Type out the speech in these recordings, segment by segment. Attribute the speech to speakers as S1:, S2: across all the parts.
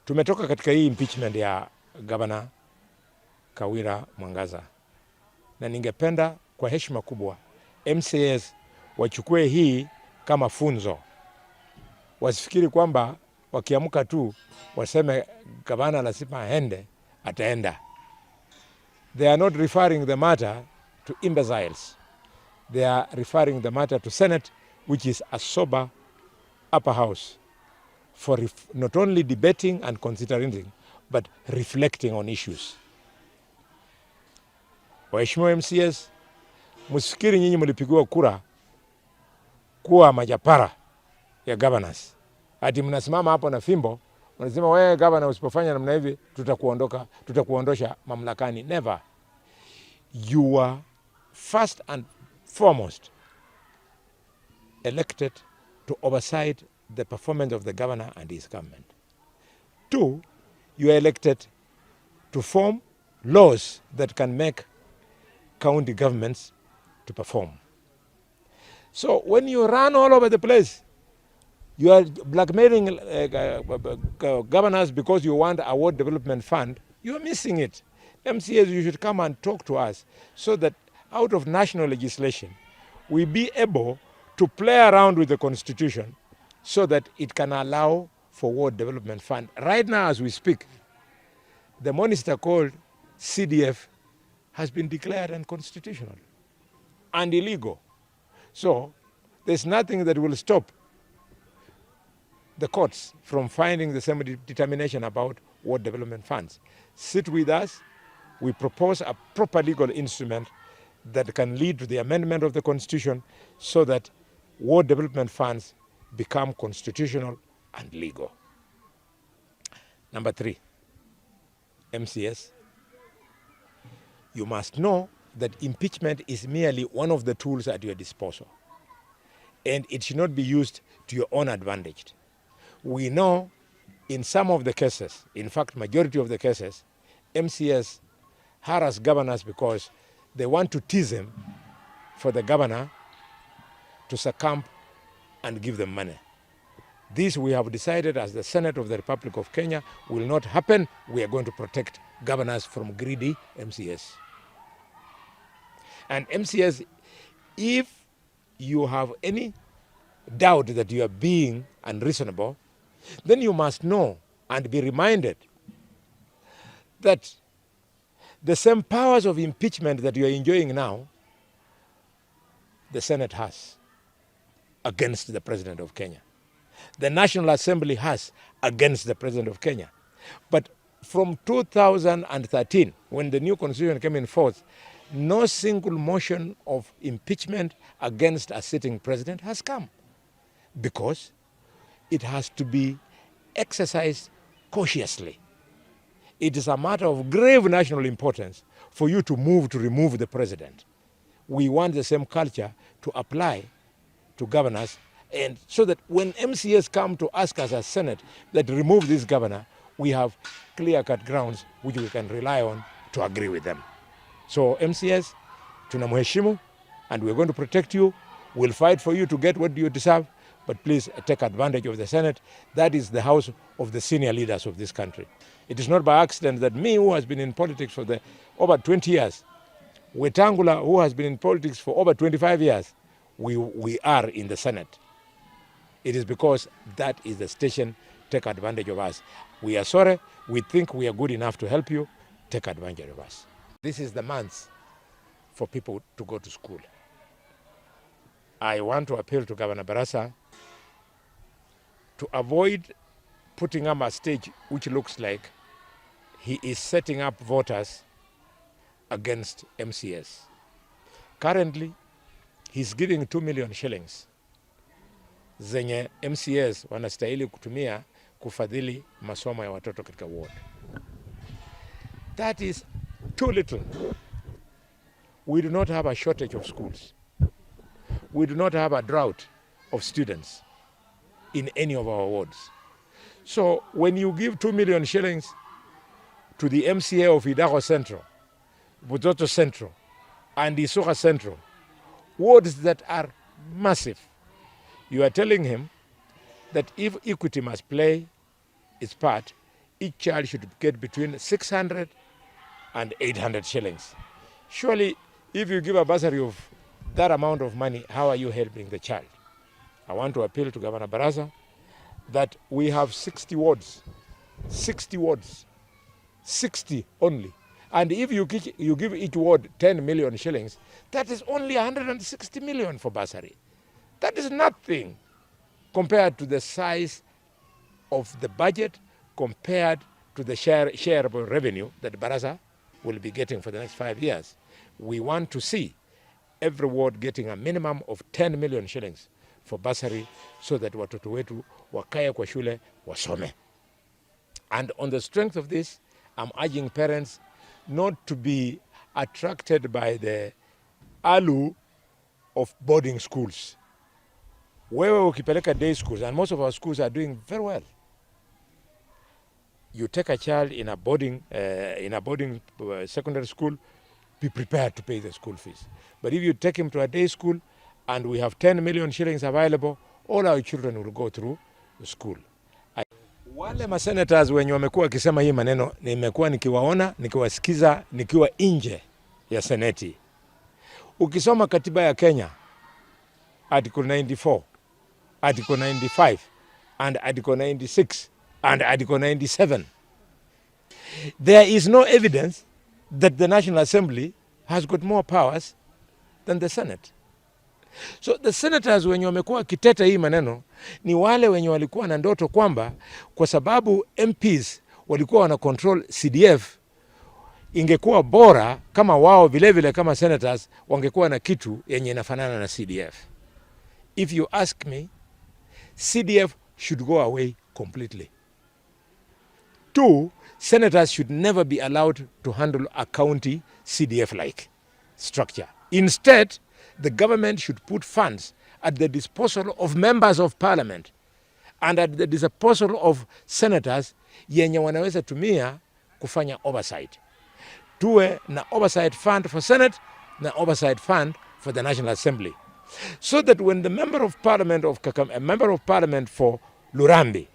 S1: Tumetoka katika hii impeachment ya Governor KAWIRA Mwangaza, na ningependa kwa heshima kubwa MCAs wachukue hii kama funzo. Wasifikiri kwamba wakiamka tu waseme gavana lazima aende, ataenda. They are not referring the matter to imbeciles. They are referring the matter to Senate, which is a sober upper house for not only debating and considering, but reflecting on issues. Waheshimiwa MCAs, msifikiri nyinyi mlipigiwa kura kuwa majapara ya governors. Ati mnasimama hapo na fimbo, mnasema wewe governor usipofanya namna hivi tutakuondosha mamlakani. Never. You are first and foremost elected to oversight the performance of the governor and his government. 2, you are elected to form laws that can make county governments to perform. So when you run all over the place, you are blackmailing governors because you want a ward development fund, you are missing it. MCAs, you should come and talk to us so that out of national legislation, we be able to play around with the constitution so that it can allow for ward development fund. Right now, as we speak, the monster called CDF has been declared unconstitutional and illegal. So there's nothing that will stop the courts from finding the same determination about ward development funds. Sit with us. We propose a proper legal instrument that can lead to the amendment of the constitution so that ward development funds become constitutional and legal. Number 3, MCS, you must know that impeachment is merely one of the tools at your disposal, and it should not be used to your own advantage. We know in some of the cases, in fact, majority of the cases, MCS harass governors because they want to tease them for the governor to succumb and give them money. This we have decided as the Senate of the Republic of Kenya will not happen. We are going to protect governors from greedy MCS. And MCS, if you have any doubt that you are being unreasonable, then you must know and be reminded that the same powers of impeachment that you are enjoying now, the Senate has against the President of Kenya. The National Assembly has against the President of Kenya. But from 2013, when the new constitution came in force, no single motion of impeachment against a sitting president has come, because it has to be exercised cautiously. It is a matter of grave national importance for you to remove the president. We want the same culture to apply to governors, and so that when MCAs come to ask us as Senate that remove this governor, we have clear-cut grounds which we can rely on to agree with them. So MCAs, tunamheshimu, and we're going to protect you. We'll fight for you to get what you deserve, but please take advantage of the Senate. That is the house of the senior leaders of this country. It is not by accident that me, who has been in politics for over 20 years, Wetangula, who has been in politics for over 25 years, we are in the Senate. It is because that is the station. Take advantage of us. We are sorry. We think we are good enough to help you. Take advantage of us. This is the month for people to go to school. I want to appeal to Governor Barasa to avoid putting up a stage which looks like he is setting up voters against MCS. Currently, he's giving 2 million shillings zenye MCS wanastahili kutumia kufadhili masomo ya watoto katika ward. That is too little. We do not have a shortage of schools. We do not have a drought of students in any of our wards. So when you give 2 million shillings to the MCA of Idaho Central, Butoto Central, and Isuka Central, wards that are massive, you are telling him that if equity must play its part, each child should get between 600 and 800 shillings. Surely, if you give a bursary of that amount of money, how are you helping the child? I want to appeal to Governor Baraza that we have 60 wards, 60 only. And if you give each ward 10 million shillings, that is only 160 million for bursary. That is nothing compared to the size of the budget, compared to the shareable revenue that Baraza will be getting for the next 5 years. We want to see every ward getting a minimum of 10 million shillings for bursary so that watoto wetu wakae kwa shule wasome. And on the strength of this, I'm urging parents not to be attracted by the allure of boarding schools. Wewe ukipeleka day schools, and most of our schools are doing very well. You take a child in a boarding secondary school, be prepared to pay the school fees. But if you take him to a day school and we have 10 million shillings available, all our children will go through the school. Wale masenators wenye wamekuwa wakisema hii maneno, nimekuwa nikiwaona, nikiwasikiza, nikiwa nje ya seneti. Ukisoma katiba ya Kenya, Article 94, Article 95, and Article 96, and Article 97, there is no evidence that the National Assembly has got more powers than the Senate. So the senators wenye wamekuwa kiteta hii maneno ni wale wenye walikuwa na ndoto kwamba kwa sababu MPs walikuwa wana control CDF, ingekuwa bora kama wao vile kama senators wangekuwa na kitu yenye inafanana na CDF. If you ask me, CDF should go away completely. 2, senators should never be allowed to handle a county CDF-like structure. Instead, the government should put funds at the disposal of members of parliament and at the disposal of senators yenye wanaweza tumia kufanya oversight. Tuwe na oversight fund for Senate na oversight fund for the National Assembly. So that when the member of parliament a member of parliament for Lurambi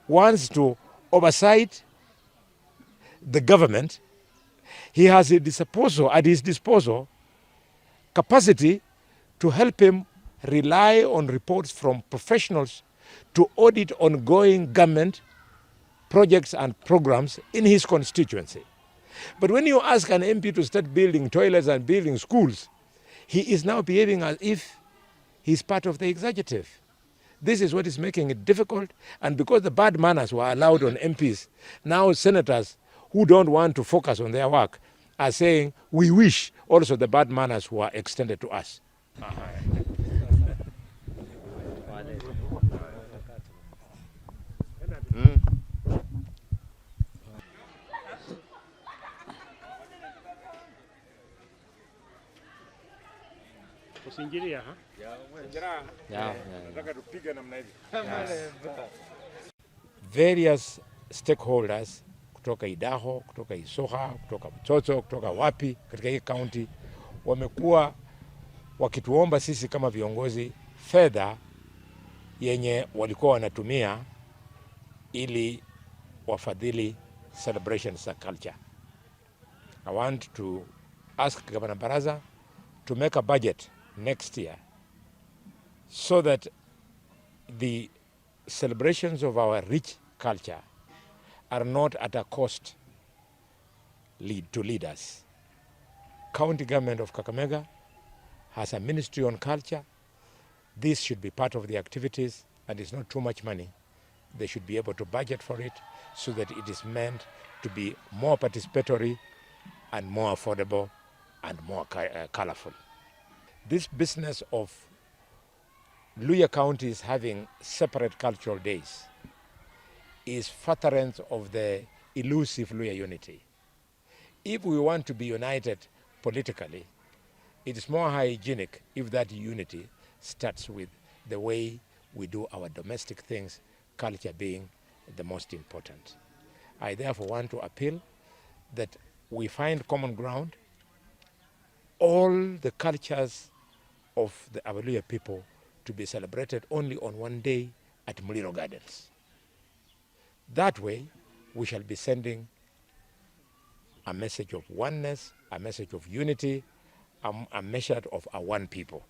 S1: wants to oversight the government, he has at his disposal capacity to help him rely on reports from professionals to audit ongoing government projects and programs in his constituency. But when you ask an MP to start building toilets and building schools, he is now behaving as if he's part of the executive. This is what is making it difficult, and because the bad manners were allowed on MPs, now senators who don't want to focus on their work are saying, we wish also the bad manners were extended to us. Various stakeholders kutoka Idaho, kutoka Isoha, kutoka Mtoto, kutoka wapi katika hii county wamekuwa wakituomba sisi kama viongozi fedha yenye walikuwa wanatumia ili wafadhili celebrations za culture. I want to ask Governor Baraza to make a budget next year so that the celebrations of our rich culture are not at a cost to leaders. County government of Kakamega has a ministry on culture. This should be part of the activities, and it's not too much money. They should be able to budget for it so that it is meant to be more participatory and more affordable and more colorful. This business of Luya counties having separate cultural days is furtherance of the elusive Luya unity. If we want to be united politically, it is more hygienic if that unity starts with the way we do our domestic things, culture being the most important. I therefore want to appeal that we find common ground, all the cultures of the Abaluya people to be celebrated only on one day at Muliro Gardens. That way, we shall be sending a message of oneness, a message of unity, a message of our one people.